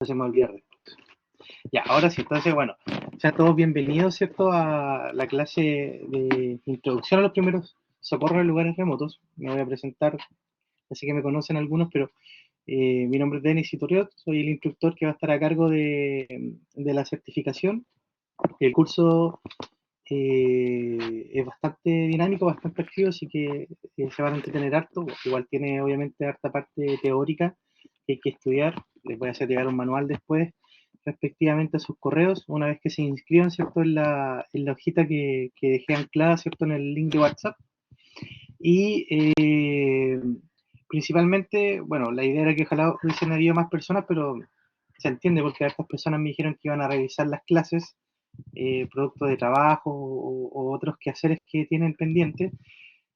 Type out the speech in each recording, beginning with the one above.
se me olvida después. Ya, ahora sí, entonces, bueno, sean todos bienvenidos, ¿cierto?, a la clase de introducción a los primeros socorros en lugares remotos. Me voy a presentar, así que me conocen algunos, pero mi nombre es Denis Iturriot, soy el instructor que va a estar a cargo de la certificación. El curso es bastante dinámico, bastante activo, así que se van a entretener harto. Igual tiene obviamente harta parte teórica que hay que estudiar. Les voy a hacer llegar un manual después respectivamente a sus correos, una vez que se inscriban, ¿cierto?, en la hojita que dejé anclada, ¿cierto?, en el link de WhatsApp. Y principalmente, bueno, la idea era que ojalá hubiesen habido más personas, pero se entiende porque estas personas me dijeron que iban a revisar las clases, producto de trabajo o otros quehaceres que tienen pendientes,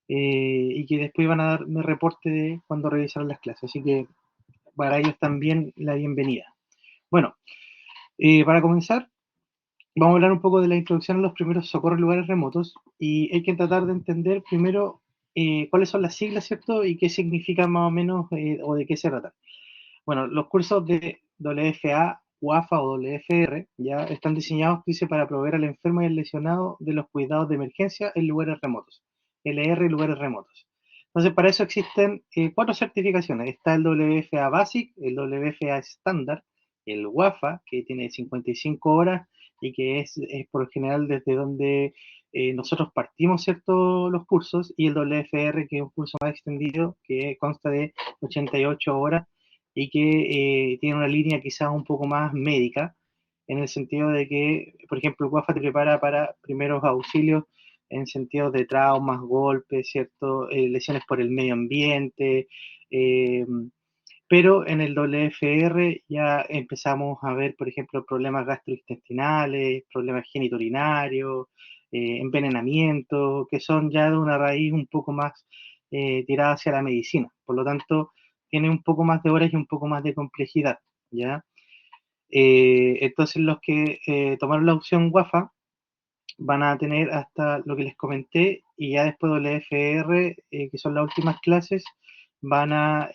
y que después iban a darme reporte de cuando revisaron las clases. Así que para ellos también la bienvenida. Bueno, para comenzar, vamos a hablar un poco de la introducción a los primeros socorros en lugares remotos y hay que tratar de entender primero cuáles son las siglas, ¿cierto? Y qué significan más o menos o de qué se tratan. Bueno, los cursos de WFA, WAFA o WFR ya están diseñados, dice, para proveer al enfermo y al lesionado de los cuidados de emergencia en lugares remotos. LR y lugares remotos. Entonces, para eso existen 4 certificaciones. Está el WFA Basic, el WFA Standard, el WAFA, que tiene 55 horas y que es por lo general desde donde nosotros partimos, ¿cierto?, los cursos, y el WFR, que es un curso más extendido, que consta de 88 horas y que tiene una línea quizás un poco más médica, en el sentido de que, por ejemplo, el WAFA te prepara para primeros auxilios en sentido de traumas, golpes, ¿cierto? Lesiones por el medio ambiente, eh, pero en el WFR ya empezamos a ver, por ejemplo, problemas gastrointestinales, problemas genitourinarios, envenenamiento, que son ya de una raíz un poco más tirada hacia la medicina. Por lo tanto, tiene un poco más de horas y un poco más de complejidad, ¿ya? Entonces, los que tomaron la opción WAFA van a tener hasta lo que les comenté y ya después del FR, que son las últimas clases, van a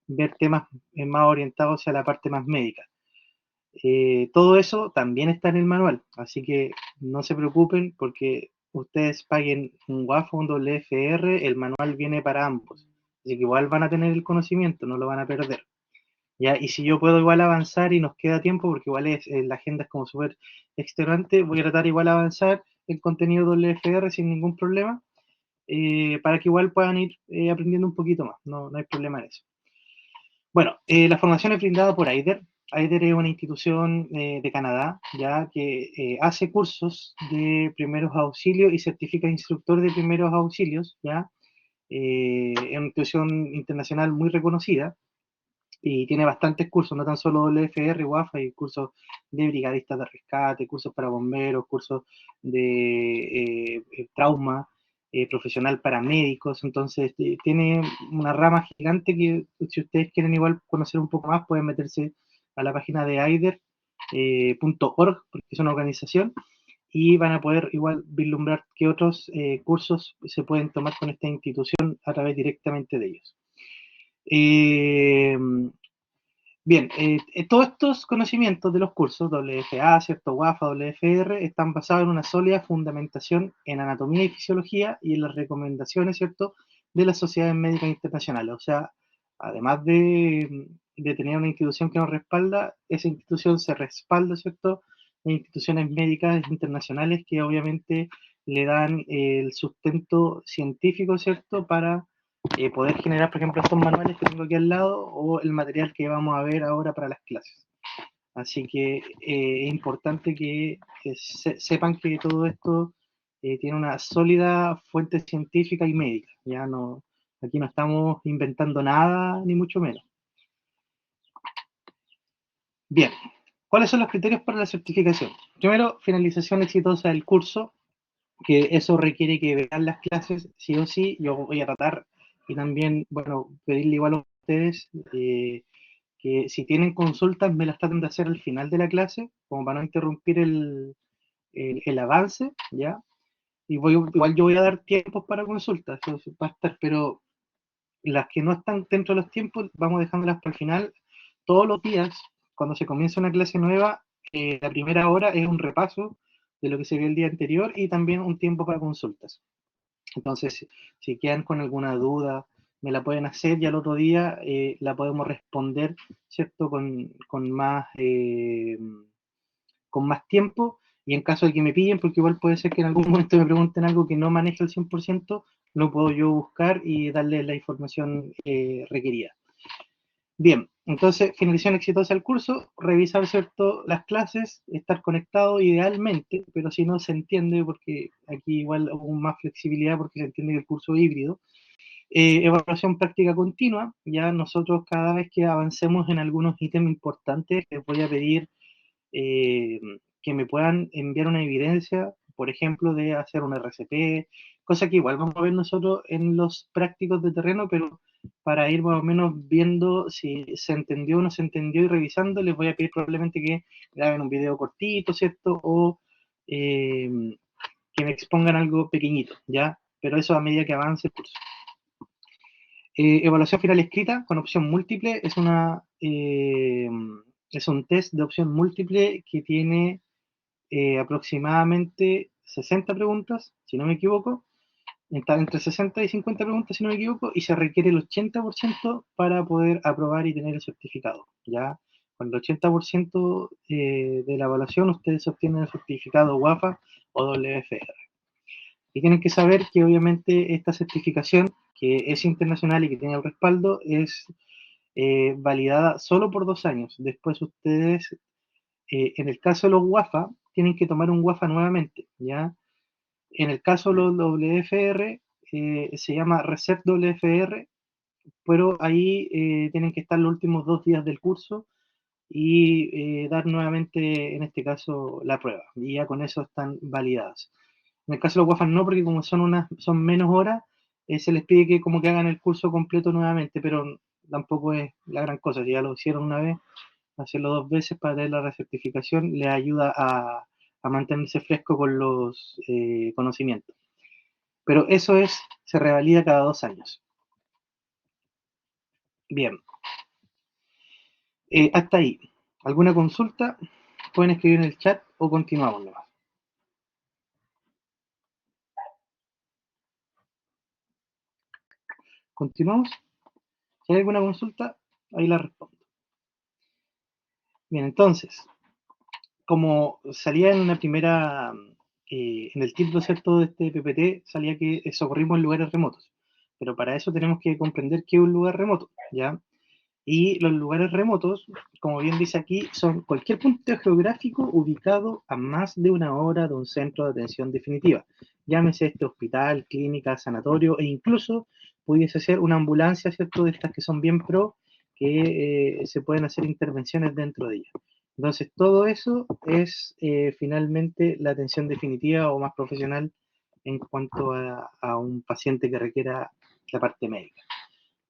ver temas más orientados hacia la parte más médica. Todo eso también está en el manual, así que no se preocupen porque ustedes paguen un WAFA o un WFR, el manual viene para ambos, así que igual van a tener el conocimiento, no lo van a perder. ¿Ya? Y si yo puedo igual avanzar y nos queda tiempo, porque igual la agenda es como súper extenuante, voy a tratar igual avanzar el contenido WFR sin ningún problema, para que igual puedan ir aprendiendo un poquito más, no hay problema en eso. Bueno, la formación es brindada por AIDER. AIDER es una institución de Canadá, ya que hace cursos de primeros auxilios y certifica instructor de primeros auxilios, ya. Es una institución internacional muy reconocida y tiene bastantes cursos, no tan solo WFR, WAFA, hay cursos de brigadistas de rescate, cursos para bomberos, cursos de trauma, profesional para médicos, entonces tiene una rama gigante que si ustedes quieren igual conocer un poco más pueden meterse a la página de aider.org, porque es una organización, y van a poder igual vislumbrar qué otros cursos se pueden tomar con esta institución a través directamente de ellos. Eh, Bien, todos estos conocimientos de los cursos WFA, ¿cierto? WAFA, WFR, están basados en una sólida fundamentación en anatomía y fisiología y en las recomendaciones, ¿cierto?, de las sociedades médicas internacionales. O sea, además de tener una institución que nos respalda, esa institución se respalda, ¿cierto?, de instituciones médicas internacionales que obviamente le dan el sustento científico, ¿cierto?, para poder generar, por ejemplo, estos manuales que tengo aquí al lado o el material que vamos a ver ahora para las clases. Así que es importante que sepan que todo esto tiene una sólida fuente científica y médica. Ya no, aquí no estamos inventando nada, ni mucho menos. Bien, ¿cuáles son los criterios para la certificación? Primero, finalización exitosa del curso, que eso requiere que vean las clases sí o sí. Yo voy a tratar y también, bueno, pedirle igual a ustedes que si tienen consultas me las traten de hacer al final de la clase, como para no interrumpir el avance, ¿ya? Y igual yo voy a dar tiempos para consultas, eso va a estar, pero las que no están dentro de los tiempos, vamos dejándolas para el final. Todos los días, cuando se comienza una clase nueva, la primera hora es un repaso de lo que se vio el día anterior y también un tiempo para consultas. Entonces, si quedan con alguna duda, me la pueden hacer y al otro día la podemos responder, ¿cierto? Con más tiempo, y en caso de que me pillen, porque igual puede ser que en algún momento me pregunten algo que no maneje al 100%, lo puedo yo buscar y darle la información requerida. Bien, entonces, finalización exitosa del curso, revisar, ¿cierto?, las clases, estar conectado idealmente, pero si no se entiende, porque aquí igual hubo más flexibilidad porque se entiende que el curso es híbrido. Evaluación práctica continua, ya nosotros cada vez que avancemos en algunos ítems importantes, les voy a pedir eh, que me puedan enviar una evidencia, por ejemplo, de hacer un RCP, cosa que igual vamos a ver nosotros en los prácticos de terreno, pero para ir más o menos viendo si se entendió o no se entendió y revisando, les voy a pedir probablemente que graben un video cortito, ¿cierto? O eh, que me expongan algo pequeñito, ¿ya? Pero eso a medida que avance el curso. Evaluación final escrita con opción múltiple es un test de opción múltiple que tiene aproximadamente 60 preguntas, si no me equivoco, está entre 60 y 50 preguntas, si no me equivoco, y se requiere el 80% para poder aprobar y tener el certificado. Ya con el 80% de la evaluación, ustedes obtienen el certificado WAFA o WFR. Y tienen que saber que obviamente esta certificación, que es internacional y que tiene el respaldo, es validada solo por 2 años. Después ustedes, en el caso de los WAFA, tienen que tomar un WAFA nuevamente, ¿ya? En el caso de los WFR, se llama Reset WFR, pero ahí tienen que estar los últimos 2 días del curso y dar nuevamente, en este caso, la prueba. Y ya con eso están validadas. En el caso de los WAFAs no, porque como son menos horas, se les pide que como que hagan el curso completo nuevamente, pero tampoco es la gran cosa. Si ya lo hicieron una vez, hacerlo 2 veces para tener la recertificación les ayuda a mantenerse fresco con los conocimientos. Pero eso se revalida cada 2 años. Bien. Hasta ahí. ¿Alguna consulta? Pueden escribir en el chat o continuamos nomás. ¿Continuamos? Si hay alguna consulta, ahí la respondo. Bien, entonces, como salía en una primera, en el título, ¿cierto?, de este PPT, salía que socorrimos en lugares remotos. Pero para eso tenemos que comprender qué es un lugar remoto, ¿ya? Y los lugares remotos, como bien dice aquí, son cualquier punto geográfico ubicado a más de 1 hora de un centro de atención definitiva. Llámese este hospital, clínica, sanatorio e incluso pudiese ser una ambulancia, ¿cierto?, de estas que son bien pro, que se pueden hacer intervenciones dentro de ellas. Entonces, todo eso es finalmente la atención definitiva o más profesional en cuanto a un paciente que requiera la parte médica.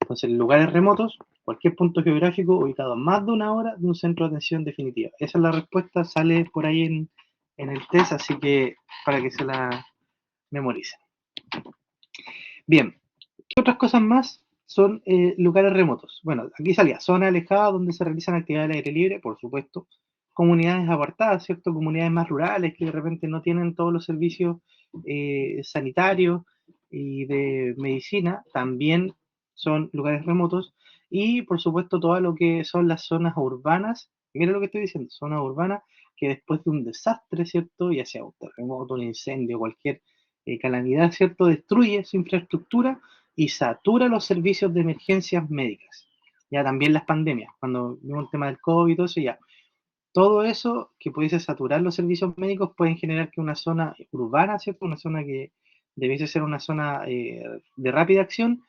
Entonces, lugares remotos, cualquier punto geográfico ubicado a más de 1 hora de un centro de atención definitiva. Esa es la respuesta, sale por ahí en el test, así que para que se la memoricen. Bien, ¿qué otras cosas más son lugares remotos? Bueno, aquí salía zona alejada donde se realizan actividades al aire libre, por supuesto. Comunidades apartadas, ¿cierto? Comunidades más rurales que de repente no tienen todos los servicios sanitarios y de medicina, también son lugares remotos. Y por supuesto todo lo que son las zonas urbanas, mira lo que estoy diciendo, zonas urbanas que después de un desastre, ¿cierto? Ya sea un terremoto, un incendio, cualquier calamidad, ¿cierto? Destruye su infraestructura y satura los servicios de emergencias médicas. Ya también las pandemias, cuando vimos el tema del COVID y todo eso, ya. Todo eso que pudiese saturar los servicios médicos pueden generar que una zona urbana, ¿cierto? Una zona que debiese ser una zona de rápida acción,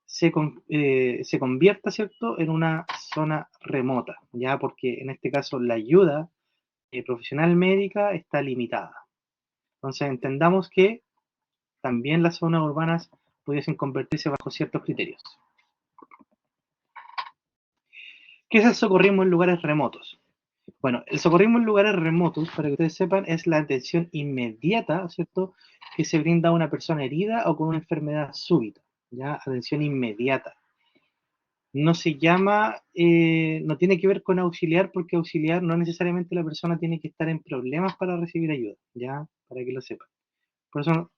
se convierta, ¿cierto?, en una zona remota, ya porque en este caso la ayuda profesional médica está limitada. Entonces entendamos que también las zonas urbanas pudiesen convertirse bajo ciertos criterios. ¿Qué es el socorrismo en lugares remotos? Bueno, el socorrismo en lugares remotos, para que ustedes sepan, es la atención inmediata, ¿cierto?, que se brinda a una persona herida o con una enfermedad súbita, ¿ya? Atención inmediata. No se llama, no tiene que ver con auxiliar, porque auxiliar no necesariamente la persona tiene que estar en problemas para recibir ayuda, ¿ya? Para que lo sepan. Por eso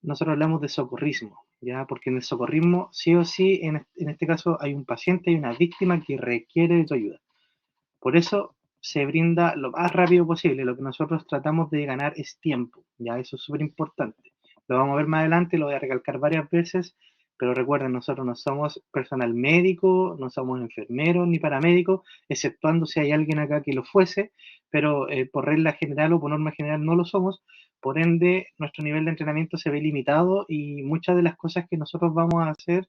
nosotros hablamos de socorrismo, ¿ya? Porque en el socorrismo, sí o sí, en este caso hay un paciente y una víctima que requiere de tu ayuda. Por eso se brinda lo más rápido posible. Lo que nosotros tratamos de ganar es tiempo, ¿ya? Eso es súper importante. Lo vamos a ver más adelante, lo voy a recalcar varias veces, pero recuerden, nosotros no somos personal médico, no somos enfermeros ni paramédicos, exceptuando si hay alguien acá que lo fuese, pero por regla general o por norma general no lo somos. Por ende, nuestro nivel de entrenamiento se ve limitado y muchas de las cosas que nosotros vamos a hacer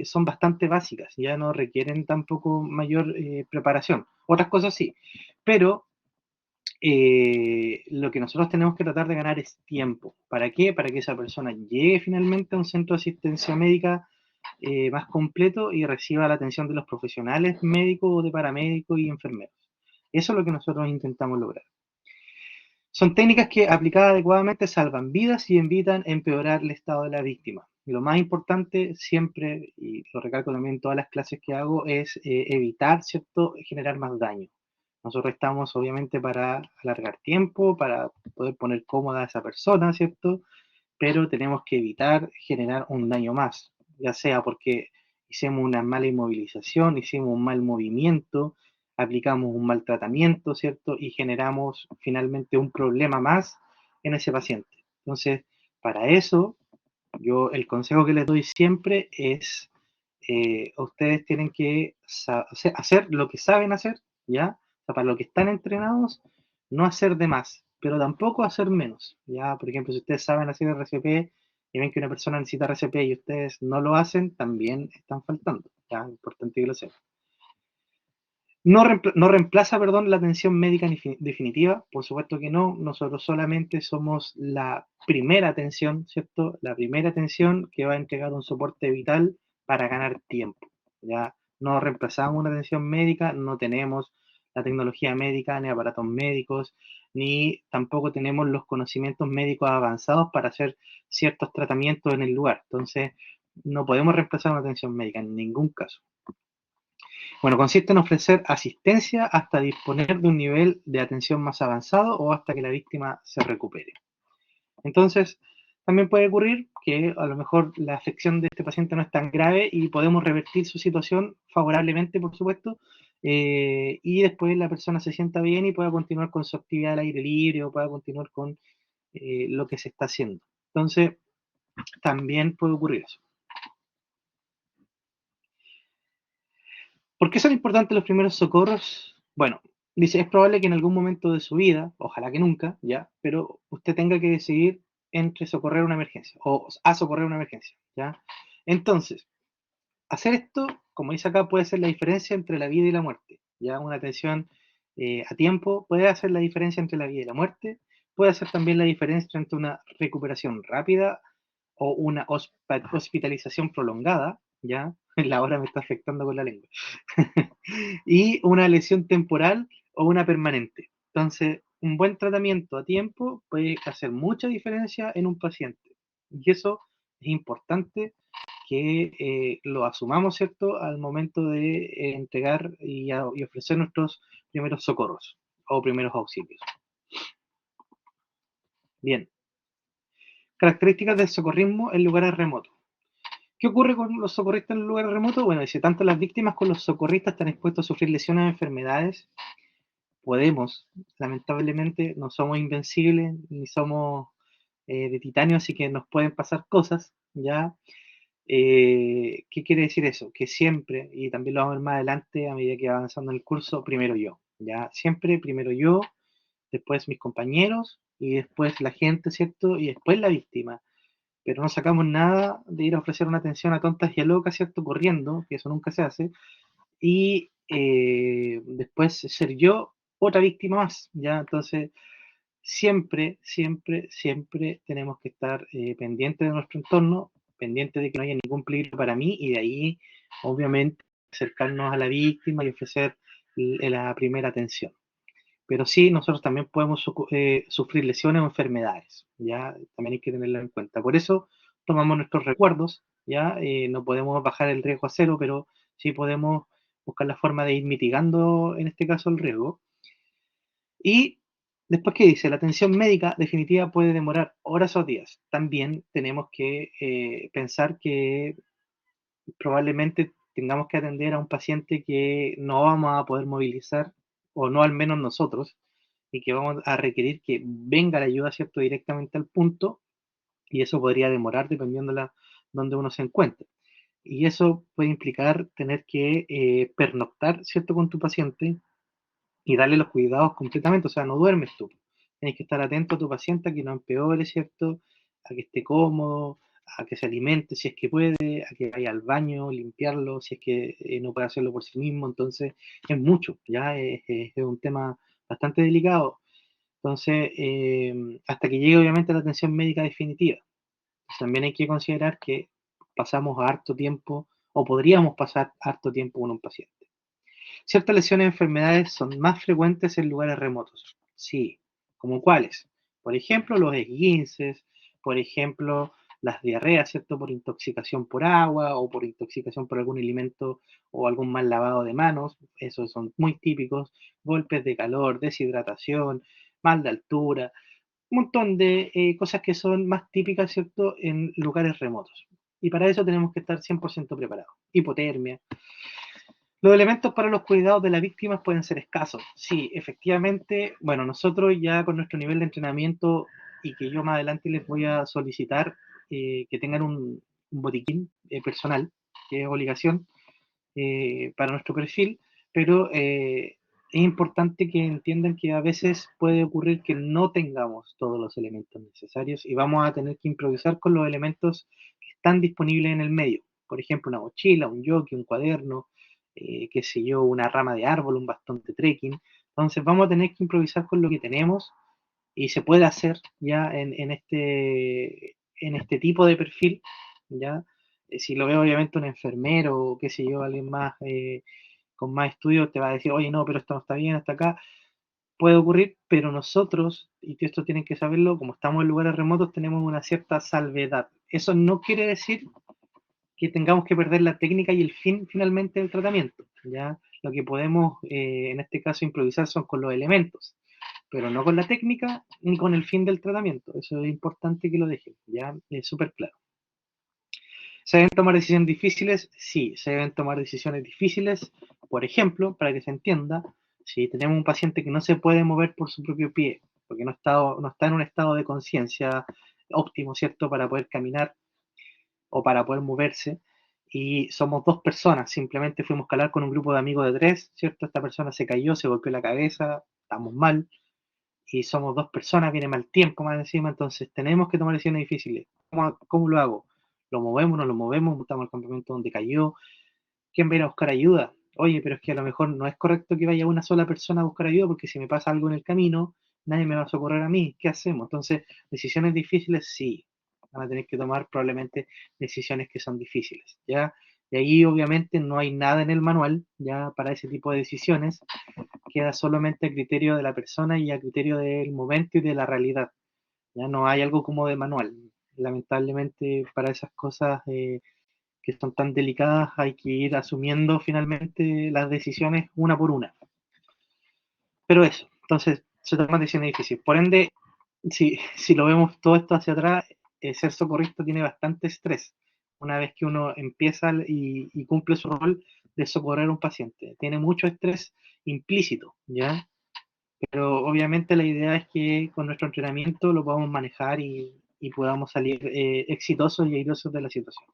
son bastante básicas, ya no requieren tampoco mayor preparación. Otras cosas sí, pero lo que nosotros tenemos que tratar de ganar es tiempo. ¿Para qué? Para que esa persona llegue finalmente a un centro de asistencia médica más completo y reciba la atención de los profesionales médicos, de paramédicos y enfermeros. Eso es lo que nosotros intentamos lograr. Son técnicas que, aplicadas adecuadamente, salvan vidas y evitan empeorar el estado de la víctima. Y lo más importante siempre, y lo recalco también en todas las clases que hago, es evitar, ¿cierto?, generar más daño. Nosotros estamos obviamente para alargar tiempo, para poder poner cómoda a esa persona, ¿cierto? Pero tenemos que evitar generar un daño más, ya sea porque hicimos una mala inmovilización, hicimos un mal movimiento, aplicamos un mal tratamiento, ¿cierto? Y generamos finalmente un problema más en ese paciente. Entonces, para eso, yo el consejo que les doy siempre es, ustedes tienen que hacer lo que saben hacer, ¿ya? O sea, para lo que están entrenados, no hacer de más, pero tampoco hacer menos, ¿ya? Por ejemplo, si ustedes saben hacer RCP y ven que una persona necesita RCP y ustedes no lo hacen, también están faltando, ¿ya? Es importante que lo sepan. No reemplaza, perdón, la atención médica definitiva, por supuesto que no. Nosotros solamente somos la primera atención, ¿cierto? La primera atención que va a entregar un soporte vital para ganar tiempo. Ya no reemplazamos una atención médica, no tenemos la tecnología médica, ni aparatos médicos, ni tampoco tenemos los conocimientos médicos avanzados para hacer ciertos tratamientos en el lugar. Entonces, no podemos reemplazar una atención médica en ningún caso. Bueno, consiste en ofrecer asistencia hasta disponer de un nivel de atención más avanzado o hasta que la víctima se recupere. Entonces, también puede ocurrir que a lo mejor la afección de este paciente no es tan grave y podemos revertir su situación favorablemente, por supuesto, y después la persona se sienta bien y pueda continuar con su actividad al aire libre o pueda continuar con lo que se está haciendo. Entonces, también puede ocurrir eso. ¿Por qué son importantes los primeros socorros? Bueno, dice, es probable que en algún momento de su vida, ojalá que nunca, ya, pero usted tenga que decidir entre socorrer una emergencia o a socorrer una emergencia, ya. Entonces, hacer esto, como dice acá, puede ser la diferencia entre la vida y la muerte, ya. Una atención a tiempo puede hacer la diferencia entre la vida y la muerte, puede hacer también la diferencia entre una recuperación rápida o una hospitalización prolongada, ya. La hora me está afectando con la lengua. Y una lesión temporal o una permanente. Entonces, un buen tratamiento a tiempo puede hacer mucha diferencia en un paciente. Y eso es importante que lo asumamos, ¿cierto?, al momento de entregar y ofrecer nuestros primeros socorros o primeros auxilios. Bien. Características del socorrismo en lugares remotos. ¿Qué ocurre con los socorristas en lugares remotos? Bueno, dice, tanto las víctimas como los socorristas están expuestos a sufrir lesiones o enfermedades. Podemos, lamentablemente, no somos invencibles, ni somos de titanio, así que nos pueden pasar cosas, ¿ya? ¿Qué quiere decir eso? Que siempre, y también lo vamos a ver más adelante a medida que va avanzando en el curso, primero yo, ¿ya? Siempre primero yo, después mis compañeros, y después la gente, ¿cierto? Y después la víctima. Pero no sacamos nada de ir a ofrecer una atención a tontas y a locas, ¿cierto? Corriendo, que eso nunca se hace, y después ser yo otra víctima más, ¿ya? Entonces, siempre, siempre, siempre tenemos que estar pendientes de nuestro entorno, pendientes de que no haya ningún peligro para mí y de ahí, obviamente, acercarnos a la víctima y ofrecer la primera atención. Pero sí, nosotros también podemos sufrir lesiones o enfermedades, ¿ya? También hay que tenerlo en cuenta. Por eso tomamos nuestros recuerdos, ¿ya? No podemos bajar el riesgo a cero, pero sí podemos buscar la forma de ir mitigando, en este caso, el riesgo. Y después, ¿qué dice? La atención médica definitiva puede demorar horas o días. También tenemos que pensar que probablemente tengamos que atender a un paciente que no vamos a poder movilizar, o no al menos nosotros, y que vamos a requerir que venga la ayuda, ¿cierto?, directamente al punto, y eso podría demorar dependiendo de donde uno se encuentre. Y eso puede implicar tener que pernoctar, ¿cierto?, con tu paciente y darle los cuidados completamente, o sea, no duermes tú. Tienes que estar atento a tu paciente a que no empeore, ¿cierto? A que esté cómodo, a que se alimente si es que puede, a que vaya al baño, limpiarlo, si es que no puede hacerlo por sí mismo. Entonces, es mucho, ya es un tema bastante delicado. Entonces, hasta que llegue obviamente la atención médica definitiva. También hay que considerar que pasamos harto tiempo, o podríamos pasar harto tiempo con un paciente. Ciertas lesiones y enfermedades son más frecuentes en lugares remotos. Sí, ¿como cuáles? Por ejemplo, los esguinces, por ejemplo, las diarreas, ¿cierto? Por intoxicación por agua o por intoxicación por algún alimento o algún mal lavado de manos, esos son muy típicos. Golpes de calor, deshidratación, mal de altura, un montón de cosas que son más típicas, ¿cierto?, en lugares remotos. Y para eso tenemos que estar 100% preparados. Hipotermia. Los elementos para los cuidados de las víctimas pueden ser escasos. Sí, efectivamente, bueno, nosotros ya con nuestro nivel de entrenamiento y que yo más adelante les voy a solicitar que tengan un botiquín personal, que es obligación para nuestro perfil, pero es importante que entiendan que a veces puede ocurrir que no tengamos todos los elementos necesarios y vamos a tener que improvisar con los elementos que están disponibles en el medio. Por ejemplo, una mochila, un jockey, un cuaderno, qué sé yo, una rama de árbol, un bastón de trekking. Entonces vamos a tener que improvisar con lo que tenemos y se puede hacer ya en este tipo de perfil, ya. Si lo veo obviamente un enfermero o qué sé yo, alguien más con más estudios te va a decir, oye, no, pero esto no está bien, hasta acá. Puede ocurrir, pero nosotros, y esto tienen que saberlo, como estamos en lugares remotos, tenemos una cierta salvedad. Eso no quiere decir que tengamos que perder la técnica y el fin finalmente del tratamiento. ¿Ya? Lo que podemos, en este caso, improvisar son con los elementos, pero no con la técnica ni con el fin del tratamiento. Eso es importante que lo dejen, ¿ya? Es súper claro. ¿Se deben tomar decisiones difíciles? Sí, se deben tomar decisiones difíciles. Por ejemplo, para que se entienda, si tenemos un paciente que no se puede mover por su propio pie, porque no está en un estado de conciencia óptimo, ¿cierto?, para poder caminar o para poder moverse, y somos dos personas, simplemente fuimos a escalar con un grupo de amigos de tres, ¿cierto? Esta persona se cayó, se golpeó la cabeza, estamos mal, y somos dos personas, viene mal tiempo más encima, entonces tenemos que tomar decisiones difíciles. ¿Cómo lo hago? ¿Lo movemos, no lo movemos? ¿Montamos al campamento donde cayó? ¿Quién va a ir a buscar ayuda? Oye, pero es que a lo mejor no es correcto que vaya una sola persona a buscar ayuda porque si me pasa algo en el camino, nadie me va a socorrer a mí. ¿Qué hacemos? Entonces, decisiones difíciles, sí. Van a tener que tomar probablemente decisiones que son difíciles, ¿ya? Y ahí obviamente no hay nada en el manual, ya para ese tipo de decisiones, queda solamente a criterio de la persona y a criterio del momento y de la realidad. Ya no hay algo como de manual. Lamentablemente para esas cosas que son tan delicadas hay que ir asumiendo finalmente las decisiones una por una. Pero eso, entonces se toman decisiones difíciles. Por ende, si lo vemos todo esto hacia atrás, ser socorrista tiene bastante estrés una vez que uno empieza y cumple su rol de socorrer a un paciente. Tiene mucho estrés implícito, ¿ya? Pero obviamente la idea es que con nuestro entrenamiento lo podamos manejar y podamos salir exitosos y airosos de la situación.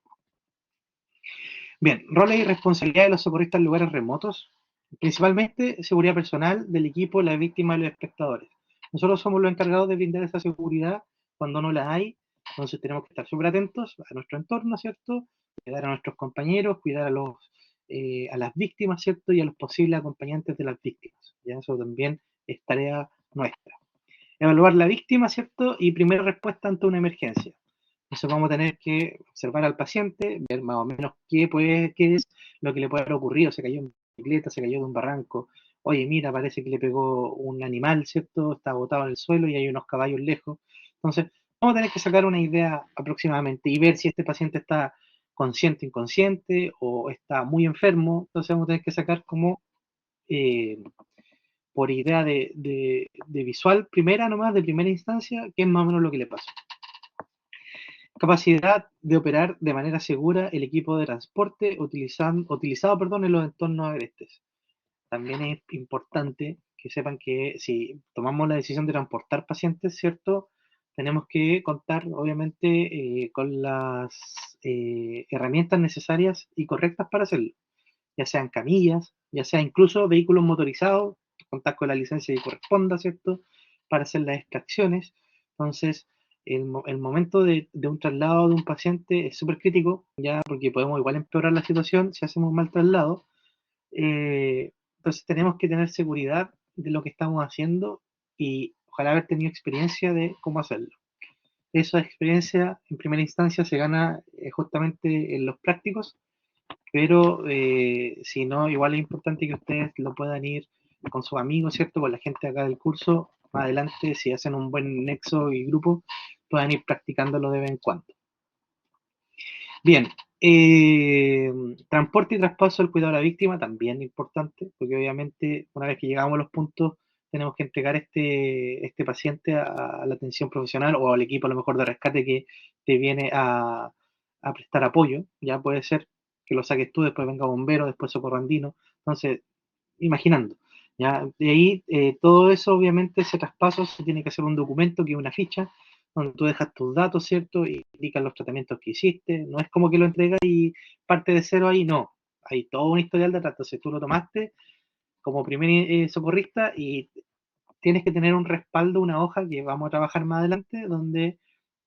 Bien, roles y responsabilidades de los socorristas en lugares remotos. Principalmente seguridad personal del equipo, la víctima y los espectadores. Nosotros somos los encargados de brindar esa seguridad cuando no la hay, entonces tenemos que estar súper atentos a nuestro entorno, ¿cierto? Cuidar a nuestros compañeros, cuidar a las víctimas, ¿cierto? Y a los posibles acompañantes de las víctimas. ¿Ya? Eso también es tarea nuestra. Evaluar la víctima, ¿cierto? Y primera respuesta ante una emergencia. Entonces vamos a tener que observar al paciente, ver más o menos qué es lo que le puede haber ocurrido. Se cayó en bicicleta, se cayó de un barranco. Oye, mira, parece que le pegó un animal, ¿cierto? Está botado en el suelo y hay unos caballos lejos. Entonces, vamos a tener que sacar una idea aproximadamente y ver si este paciente está consciente, inconsciente, o está muy enfermo. Entonces vamos a tener que sacar como por idea de visual primera nomás, de primera instancia, qué es más o menos lo que le pasa. Capacidad de operar de manera segura el equipo de transporte utilizado en los entornos agrestes. También es importante que sepan que si tomamos la decisión de transportar pacientes, ¿cierto? Tenemos que contar, obviamente, con las herramientas necesarias y correctas para hacerlo, ya sean camillas, ya sea incluso vehículos motorizados, contar con la licencia que corresponda, ¿cierto? Para hacer las extracciones. Entonces, el momento de un traslado de un paciente es súper crítico, ya porque podemos igual empeorar la situación si hacemos mal traslado. Entonces tenemos que tener seguridad de lo que estamos haciendo y ojalá haber tenido experiencia de cómo hacerlo. Esa experiencia en primera instancia se gana justamente en los prácticos, pero si no, igual es importante que ustedes lo puedan ir con sus amigos, ¿cierto? Con la gente acá del curso, más adelante, si hacen un buen nexo y grupo, puedan ir practicándolo de vez en cuando. Bien, transporte y traspaso del cuidado a la víctima también importante, porque obviamente una vez que llegamos a los puntos tenemos que entregar este paciente a la atención profesional o al equipo a lo mejor de rescate que te viene a prestar apoyo. Ya puede ser que lo saques tú, después venga bombero, después socorro andino. Entonces, imaginando. ¿Ya? De ahí, todo eso, obviamente, ese traspaso se tiene que hacer un documento que es una ficha, donde tú dejas tus datos, ¿cierto? Y indicas los tratamientos que hiciste. No es como que lo entregas y parte de cero ahí, no. Hay todo un historial de atrás. Entonces tú lo tomaste como primer socorrista y tienes que tener un respaldo, una hoja que vamos a trabajar más adelante, donde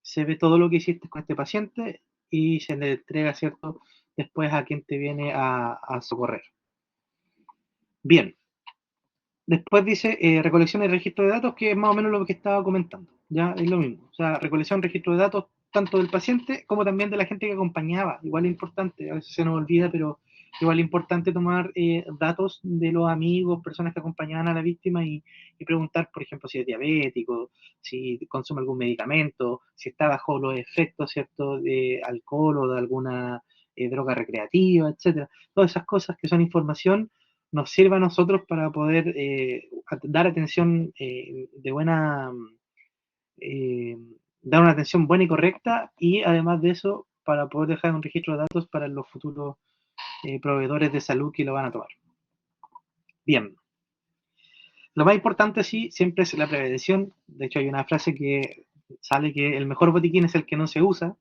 se ve todo lo que hiciste con este paciente y se le entrega, ¿cierto? Después a quien te viene a socorrer. Bien, después dice recolección y registro de datos, que es más o menos lo que estaba comentando. Ya es lo mismo. O sea, recolección y registro de datos tanto del paciente como también de la gente que acompañaba. Igual es importante, a veces se nos olvida, pero igual es importante tomar datos de los amigos, personas que acompañaban a la víctima y preguntar, por ejemplo, si es diabético, si consume algún medicamento, si está bajo los efectos, ¿cierto?, de alcohol o de alguna droga recreativa, etcétera. Todas esas cosas que son información nos sirva a nosotros para poder dar atención de buena, eh, dar una atención buena y correcta y además de eso para poder dejar un registro de datos para los futuros proveedores de salud que lo van a tomar. Bien, lo más importante sí siempre es la prevención. De hecho hay una frase que sale que el mejor botiquín es el que no se usa.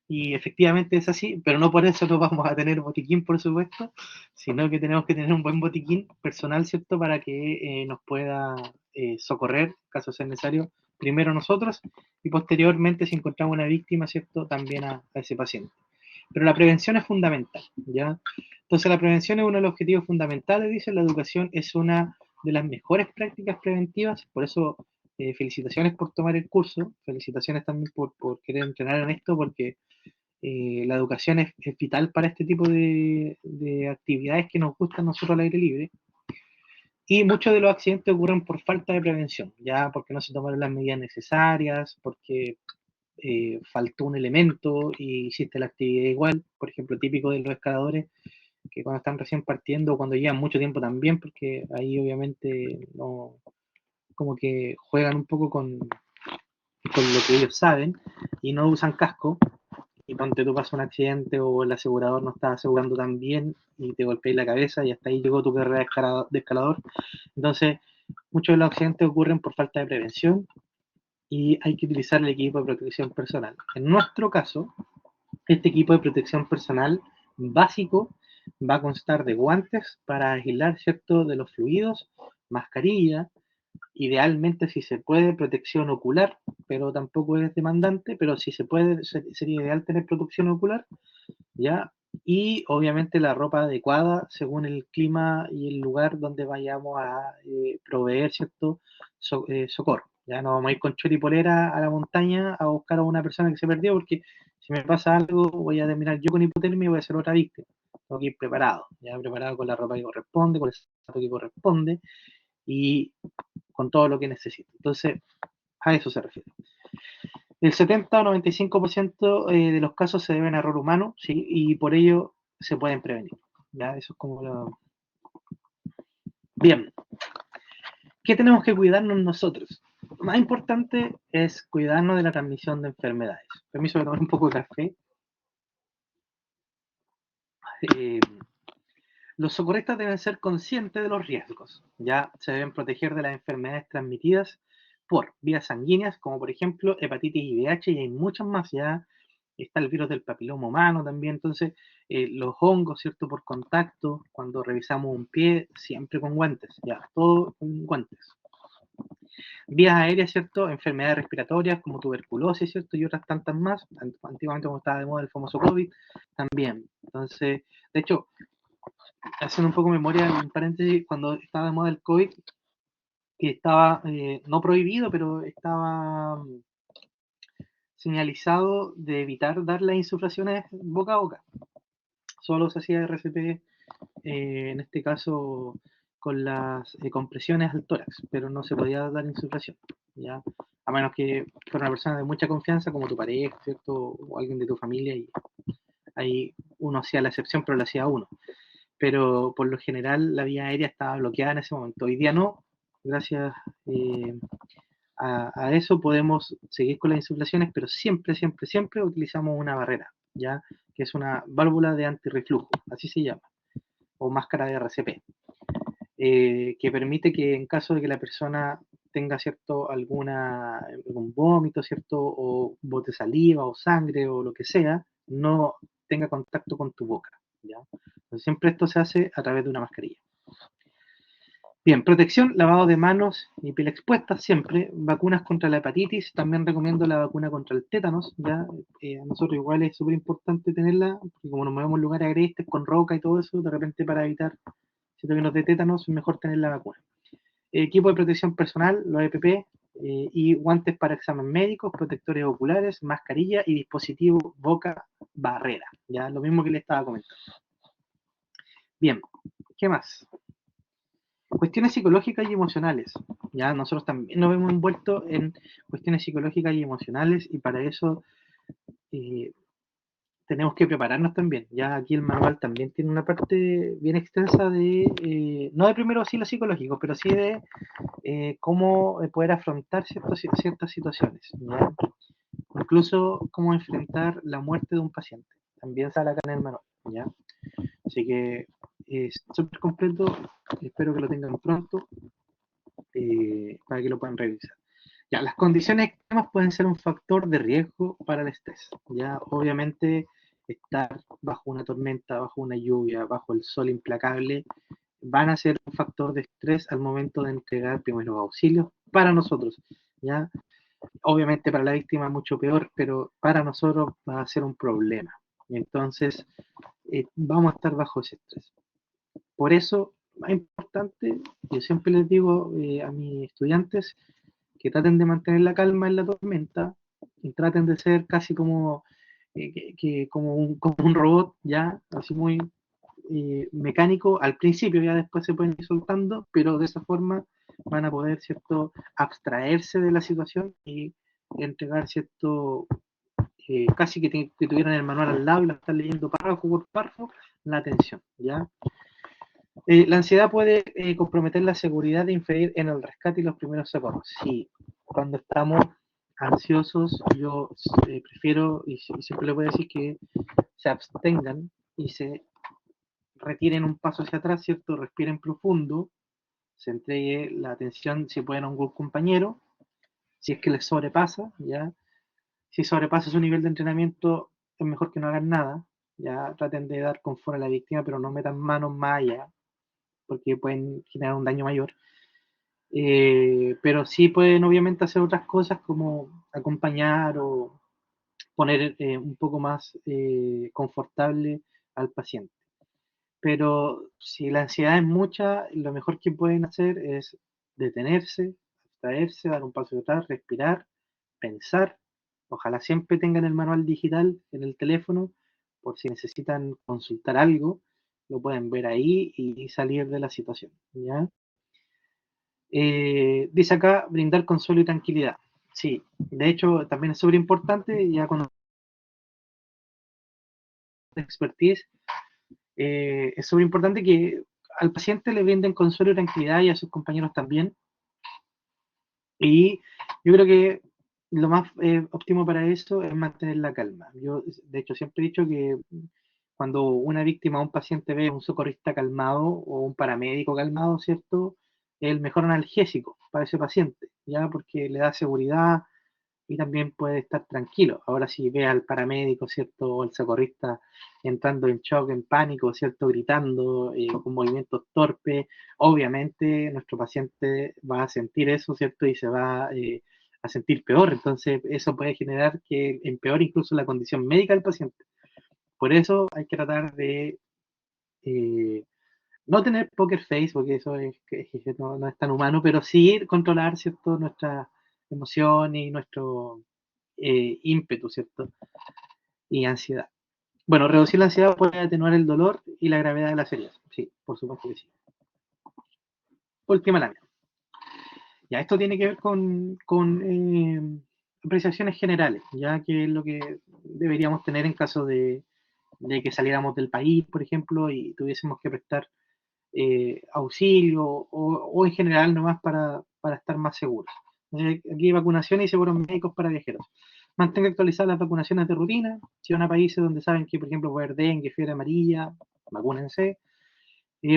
Y efectivamente es así, pero no por eso no vamos a tener botiquín, por supuesto, sino que tenemos que tener un buen botiquín personal, ¿cierto? Para que nos pueda socorrer, caso sea necesario, primero nosotros y posteriormente, si encontramos una víctima, ¿cierto? También a ese paciente. Pero la prevención es fundamental, ¿ya? Entonces la prevención es uno de los objetivos fundamentales, dice, la educación es una de las mejores prácticas preventivas, por eso felicitaciones por tomar el curso, felicitaciones también por querer entrenar en esto, porque la educación es vital para este tipo de actividades que nos gustan a nosotros al aire libre. Y muchos de los accidentes ocurren por falta de prevención, ya porque no se tomaron las medidas necesarias, porque faltó un elemento y hiciste la actividad igual. Por ejemplo, típico de los escaladores, que cuando están recién partiendo o cuando llevan mucho tiempo también, porque ahí obviamente no, como que juegan un poco con lo que ellos saben y no usan casco y ponte tú pasa un accidente o el asegurador no está asegurando tan bien y te golpeas la cabeza y hasta ahí llegó tu carrera de escalador. Entonces, muchos de los accidentes ocurren por falta de prevención y hay que utilizar el equipo de protección personal. En nuestro caso, este equipo de protección personal básico va a constar de guantes para aislar, ¿cierto?, de los fluidos, mascarilla, idealmente si se puede protección ocular, pero tampoco es demandante, pero si se puede sería ideal tener protección ocular, ¿ya? Y obviamente la ropa adecuada según el clima y el lugar donde vayamos a proveer, ¿cierto? Socorro. Ya no vamos a ir con chor y polera a la montaña a buscar a una persona que se perdió, porque si me pasa algo voy a terminar yo con hipotermia y voy a ser otra víctima. Tengo que ir preparado, ya preparado con la ropa que corresponde, con el zapato que corresponde y con todo lo que necesito. Entonces, a eso se refiere. El 70 o 95% de los casos se deben a error humano, sí, y por ello se pueden prevenir. ¿Ya? Eso es como lo... Bien, ¿qué tenemos que cuidarnos nosotros? Lo más importante es cuidarnos de la transmisión de enfermedades. Permiso de tomar un poco de café. Eh, los socorristas deben ser conscientes de los riesgos. Ya se deben proteger de las enfermedades transmitidas por vías sanguíneas, como por ejemplo hepatitis y VIH, y hay muchas más. Ya está el virus del papiloma humano también. Entonces, los hongos, ¿cierto? Por contacto, cuando revisamos un pie, siempre con guantes. Ya, todo con guantes. Vías aéreas, ¿cierto? Enfermedades respiratorias como tuberculosis, ¿cierto? Y otras tantas más. Antiguamente, como estaba de moda el famoso COVID, también. Entonces, de hecho, haciendo un poco memoria, en paréntesis, cuando estaba de moda el COVID, que estaba no prohibido, pero estaba señalizado de evitar dar las insuflaciones boca a boca. Solo se hacía RCP, en este caso con las compresiones al tórax, pero no se podía dar insuflación, ¿ya? A menos que fuera una persona de mucha confianza, como tu pareja, ¿cierto? O alguien de tu familia, y ahí uno hacía la excepción, pero lo hacía uno. Pero por lo general la vía aérea estaba bloqueada en ese momento. Hoy día no, gracias a eso podemos seguir con las insuflaciones, pero siempre, siempre, siempre utilizamos una barrera, ¿ya? Que es una válvula de antirreflujo, así se llama, o máscara de RCP, que permite que en caso de que la persona tenga cierto algún vómito, cierto, o bote saliva o sangre o lo que sea, no tenga contacto con tu boca, ¿ya? Entonces, siempre esto se hace a través de una mascarilla. Bien, protección, lavado de manos y piel expuesta siempre, vacunas contra la hepatitis, también recomiendo la vacuna contra el tétanos, ya, a nosotros igual es súper importante tenerla, porque como nos movemos en lugares agrestes con roca y todo eso, de repente para evitar, si que nos de tétanos, es mejor tener la vacuna. Equipo de protección personal, los EPP, y guantes para examen médicos, protectores oculares, mascarilla y dispositivo boca barrera, ya, lo mismo que le estaba comentando. Bien, ¿qué más? Cuestiones psicológicas y emocionales. Ya nosotros también nos vemos envueltos en cuestiones psicológicas y emocionales, y para eso eh, tenemos que prepararnos también. Ya aquí el manual también tiene una parte bien extensa de, no de primero auxilio psicológico, pero sí de cómo poder afrontar ciertas situaciones. ¿Ya? Incluso cómo enfrentar la muerte de un paciente. También sale acá en el manual. ¿Ya? Así que es súper completo. Espero que lo tengan pronto, para que lo puedan revisar. Ya, las condiciones extremas pueden ser un factor de riesgo para el estrés. Ya, obviamente, estar bajo una tormenta, bajo una lluvia, bajo el sol implacable, van a ser un factor de estrés al momento de entregar primeros auxilios para nosotros. Ya, obviamente para la víctima mucho peor, pero para nosotros va a ser un problema. Entonces, vamos a estar bajo ese estrés. Por eso, más importante, yo siempre les digo a mis estudiantes que traten de mantener la calma en la tormenta, y traten de ser casi como, como un robot, ya, así muy mecánico al principio, ya después se pueden ir soltando, pero de esa forma van a poder, ¿cierto?, abstraerse de la situación y entregar, ¿cierto?, casi que tuvieran el manual al lado y la están leyendo párrafo por párrafo, la atención, ¿ya? La ansiedad puede comprometer la seguridad de inferir en el rescate y los primeros socorros. Sí, cuando estamos ansiosos, yo prefiero, y siempre les voy a decir que se abstengan y se retiren un paso hacia atrás, ¿cierto? Respiren profundo, se entregue la atención, si pueden, a un compañero, si es que les sobrepasa, ¿ya? Si sobrepasa su nivel de entrenamiento, es mejor que no hagan nada, ya traten de dar confort a la víctima, pero no metan manos más allá, porque pueden generar un daño mayor. Pero sí pueden obviamente hacer otras cosas como acompañar o poner un poco más confortable al paciente. Pero si la ansiedad es mucha, lo mejor que pueden hacer es detenerse, abstraerse, dar un paso atrás, respirar, pensar. Ojalá siempre tengan el manual digital en el teléfono, por si necesitan consultar algo, lo pueden ver ahí y salir de la situación, ¿ya? Dice acá, brindar consuelo y tranquilidad. Sí, de hecho también es súper importante, ya con expertise, es súper importante que al paciente le brinden consuelo y tranquilidad y a sus compañeros también. Y yo creo que lo más óptimo para eso es mantener la calma. Yo, de hecho, siempre he dicho que cuando una víctima o un paciente ve a un socorrista calmado o un paramédico calmado, ¿cierto? Es el mejor analgésico para ese paciente, ¿ya? Porque le da seguridad y también puede estar tranquilo. Ahora si ve al paramédico, ¿cierto? O al socorrista entrando en shock, en pánico, ¿cierto? Gritando, con movimientos torpes, obviamente nuestro paciente va a sentir eso, ¿cierto? Y se va a sentir peor. Entonces eso puede generar que empeore incluso la condición médica del paciente. Por eso hay que tratar de eh, no tener poker face, porque eso no, no, es tan humano, pero sí controlar, ¿cierto? Nuestra emoción y nuestro ímpetu, ¿cierto? Y ansiedad. Bueno, reducir la ansiedad puede atenuar el dolor y la gravedad de las heridas. Sí, por supuesto que sí. Última lámina. Ya, esto tiene que ver con apreciaciones generales, ya que es lo que deberíamos tener en caso de que saliéramos del país, por ejemplo, y tuviésemos que prestar auxilio o en general nomás para estar más seguros. Aquí vacunación y seguros médicos para viajeros. Mantenga actualizadas las vacunaciones de rutina. Si van a países donde saben que, por ejemplo, puede haber dengue, fiebre amarilla, vacúnense.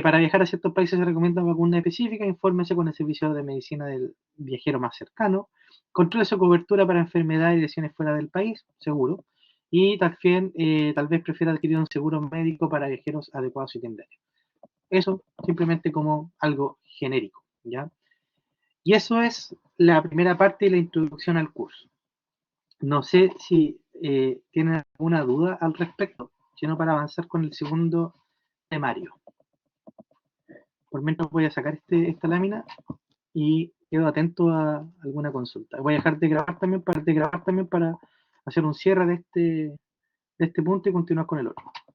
Para viajar a ciertos países se recomienda vacuna específica. Infórmese con el servicio de medicina del viajero más cercano. Controle su cobertura para enfermedades y lesiones fuera del país, seguro. Y también, tal vez prefiera adquirir un seguro médico para viajeros adecuado a su itinerario. Eso simplemente como algo genérico, ¿ya? Y eso es la primera parte de la introducción al curso. No sé si tienen alguna duda al respecto, sino para avanzar con el segundo temario. Por mientras voy a sacar esta lámina y quedo atento a alguna consulta. Voy a dejar de grabar también para hacer un cierre de este punto y continuar con el otro.